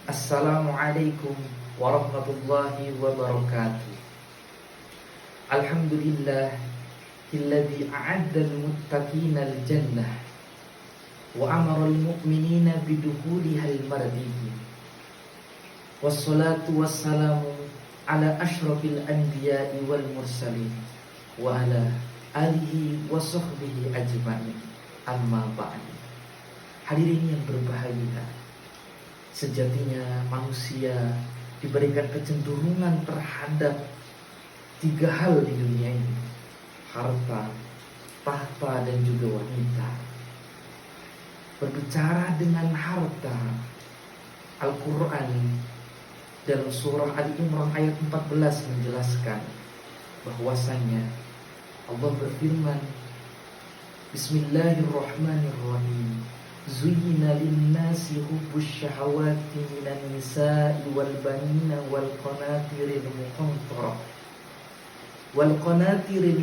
Assalamualaikum warahmatullahi wabarakatuh. Alhamdulillah alladzi a'adda al-muttaqina al-jannah wa amara al-mu'minina bidukhulihal mardiyyin. Wassalatu wassalamu ala asyrafil anbiya'i wal mursalin wa ala alihi wa sahbihi ajma'in. Amma ba'd. Hadirin yang berbahagia, sejatinya manusia diberikan kecenderungan terhadap tiga hal di dunia ini: harta, tahta, dan juga wanita. Berbicara dengan harta, Al-Quran dalam surah Ali Imran ayat 14 menjelaskan bahwasanya Allah berfirman, Bismillahirrahmanirrahim. Zuyyina lin-nasi hubbus syahawati minan nisa'i wal banina wal qanatiril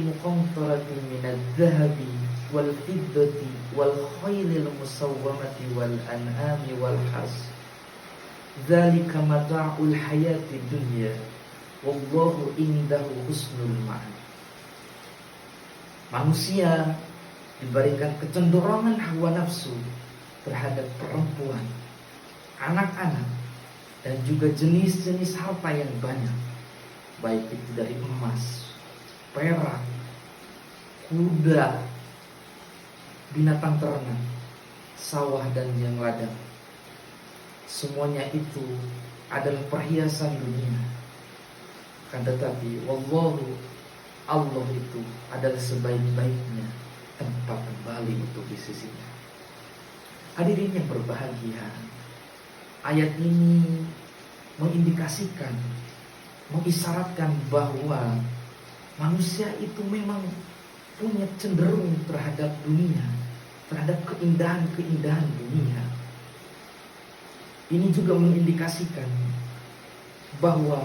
muqantarati minadh dhahabi wal fiddati wal khaylil musawwamati wal an'ami wal harth. Dzalika mata'ul hayatid dunya wallahu indahu husnul ma'ab. Manusia diberikan kecenderungan hawa nafsu terhadap perempuan, anak-anak, dan juga jenis-jenis harta yang banyak, baik itu dari emas, perak, kuda, binatang ternak, sawah, dan yang ladang. Semuanya itu adalah perhiasan dunia. Akan tetapi wallahu, Allah itu adalah sebaik-baiknya tempat kembali untuk di sisinya. Hadirin yang berbahagia, ayat ini mengindikasikan, mengisyaratkan bahwa manusia itu memang punya cenderung terhadap dunia, terhadap keindahan-keindahan dunia. Ini juga mengindikasikan bahwa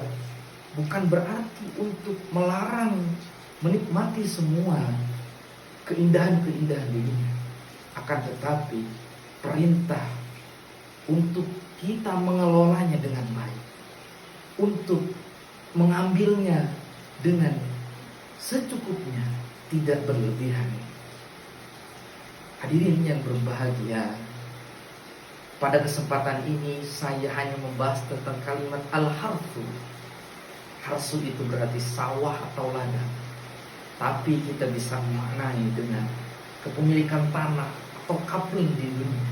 bukan berarti untuk melarang menikmati semua keindahan-keindahan dunia, akan tetapi perintah untuk kita mengelolanya dengan baik, untuk mengambilnya dengan secukupnya, tidak berlebihan. Hadirin yang berbahagia, pada kesempatan ini saya hanya membahas tentang kalimat al-harfu. Harsu itu berarti sawah atau ladang, tapi kita bisa memaknai dengan kepemilikan tanah atau kapling di dunia.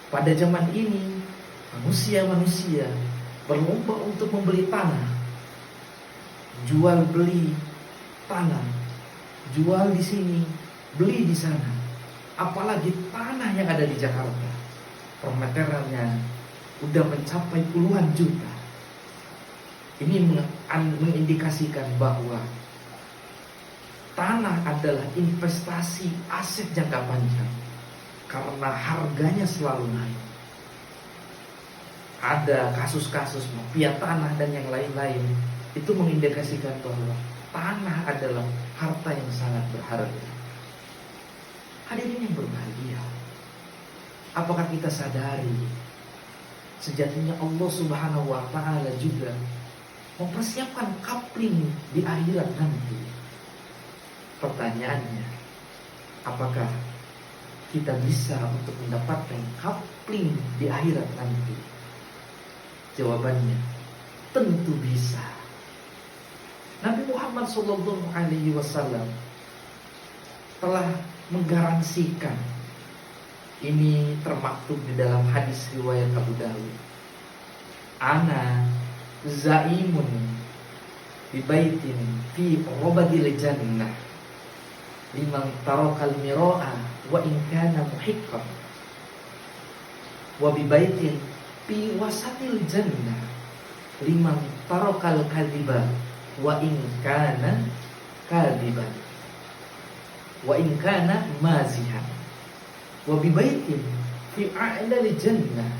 Pada zaman ini manusia berlomba untuk membeli tanah, jual beli tanah, jual di sini, beli di sana. Apalagi tanah yang ada di Jakarta, permeterannya udah mencapai puluhan juta. Ini mengindikasikan bahwa tanah adalah investasi aset jangka panjang karena harganya selalu naik. Ada kasus-kasus mafia tanah dan yang lain-lain. Itu mengindikasikan bahwa tanah adalah harta yang sangat berharga. Hadirin yang berbahagia, apakah kita sadari sejatinya Allah Subhanahu wa ta'ala juga mempersiapkan kapling di akhirat nanti? Pertanyaannya, apakah kita bisa untuk mendapatkan kapling di akhirat nanti? Jawabannya, tentu bisa. Nabi Muhammad SAW telah menggaransikan. Ini termaktub di dalam hadis riwayat Abu Dawud. Ana zaimun bi baitin fi robadil jannah liman tarakal miraa wa in kana muhiqqan wa bi baitin fi wasatil jannah liman tarakal kadhiba wa in kana kadhiban wa in kana mazihan wa bi baitin fi a'lal jannah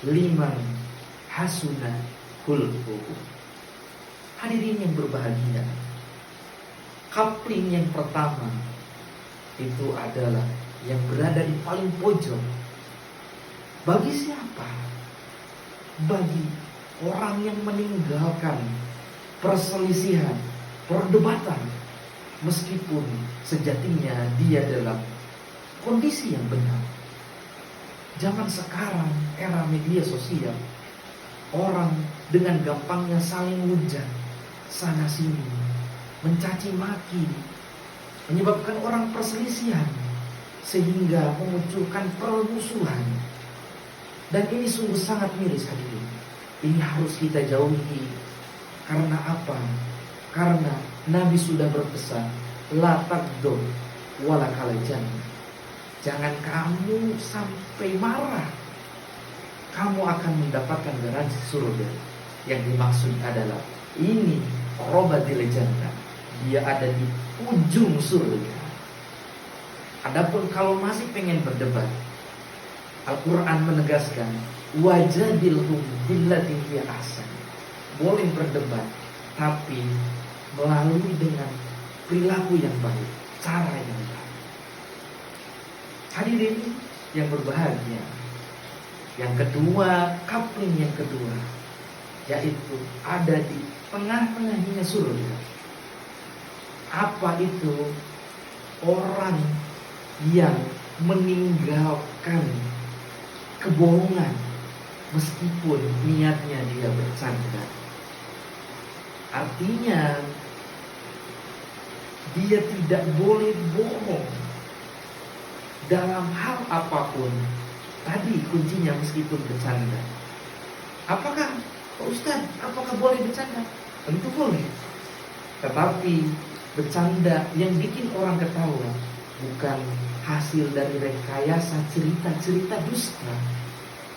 liman hasuna khulquhu. Hadirin yang berbahagia, kapling yang pertama itu adalah yang berada di paling pojok. Bagi siapa? bagi orang yang meninggalkan perselisihan, perdebatan, meskipun sejatinya dia dalam kondisi yang benar. Zaman sekarang, era media sosial, orang dengan gampangnya saling hujat sana sini, mencaci maki, menyebabkan orang perselisihan, sehingga memunculkan permusuhan. Dan ini sungguh sangat miris, hadirin. Ini harus kita jauhi. Karena apa? Karena Nabi sudah berpesan, la taghdab wala jannah. Jangan kamu sampai marah, kamu akan mendapatkan garansi surga. Yang dimaksud adalah ini robatil jannah, dia ada di ujung surga. Adapun kalau masih pengen berdebat, Al-Quran menegaskan wajadilhum billati hiya ahsan. Boleh berdebat, tapi melalui dengan perilaku yang baik, cara yang baik. Hadirin yang berbahagia, yang kedua, coupling yang kedua, yaitu ada di tengah-tengahnya surga. Apa itu? Orang yang meninggalkan kebohongan meskipun niatnya dia bercanda. Artinya dia tidak boleh bohong dalam hal apapun. Tadi kuncinya meskipun bercanda. Apakah Pak Ustaz, apakah boleh bercanda? Tentu boleh. Tetapi bercanda yang bikin orang ketawa bukan hasil dari rekayasa cerita-cerita dusta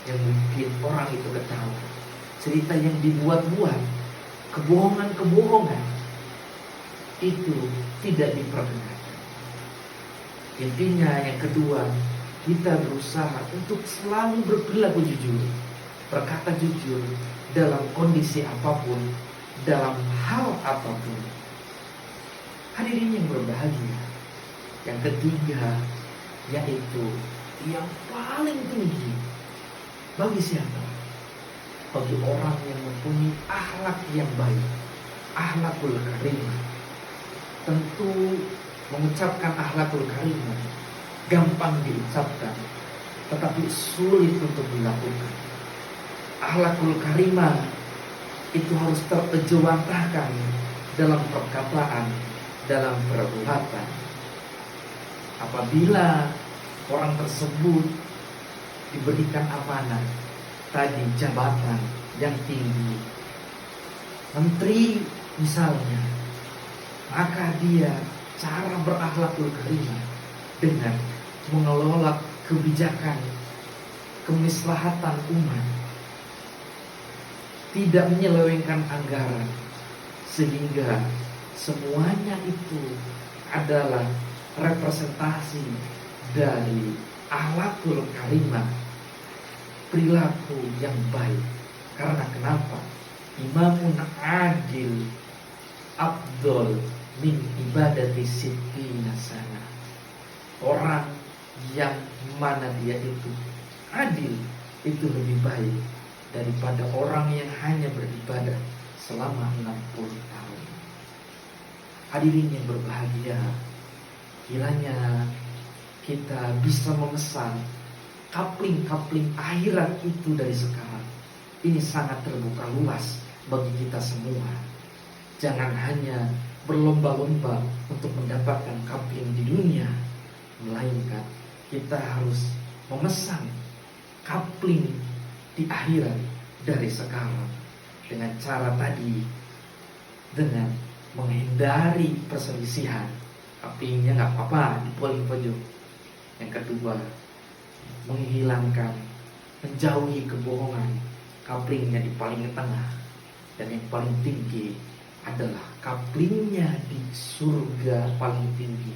yang bikin orang itu ketawa. Cerita yang dibuat-buat, kebohongan-kebohongan, itu tidak diperkenankan. Intinya yang kedua, kita berusaha untuk selalu berperilaku jujur, berkata jujur dalam kondisi apapun, dalam hal apapun. Hadirin yang berbahagia, yang ketiga, yaitu yang paling tinggi bagi siapa? Bagi orang yang mempunyai akhlak yang baik, akhlakul karimah. Tentu mengucapkan akhlakul karimah gampang diucapkan, tetapi sulit untuk dilakukan. Akhlakul karimah itu harus terjewantahkan dalam perkataan, dalam perbuatan. Apabila orang tersebut diberikan amanah, tadi jabatan yang tinggi, menteri misalnya, maka dia cara berakhlakul karimah dengan mengelola kebijakan, kemaslahatan umat, tidak menyelewengkan anggaran, sehingga semuanya itu adalah representasi dari akhlakul karimah, perilaku yang baik. Karena kenapa? Imamun adil afdol min ibadati sittina sana. Orang yang mana dia itu adil itu lebih baik daripada orang yang hanya beribadah selama 60 tahun. Hadirin yang berbahagia, kiranya kita bisa memesan coupling akhirat itu dari sekarang. Ini sangat terbuka luas bagi kita semua. Jangan hanya berlomba-lomba untuk mendapatkan coupling di dunia, melainkan kita harus memesan coupling di akhirat dari sekarang. Dengan cara tadi, dengan menghindari perselisihan. Couplingnya gak apa-apa, di paling pojok. Yang kedua, menghilangkan, menjauhi kebohongan. Couplingnya di paling tengah. Dan yang paling tinggi adalah couplingnya di surga paling tinggi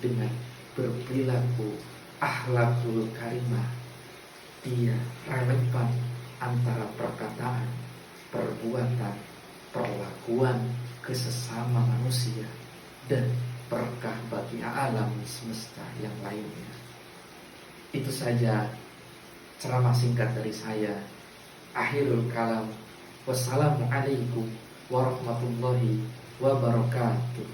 dengan berperilaku akhlakul karimah. Dia relevan antara perkataan, perbuatan, perlakuan ke sesama manusia, dan berkah bagi alam semesta yang lainnya. Itu saja ceramah singkat dari saya. Akhirul kalam. Wassalamualaikum warahmatullahi wabarakatuh.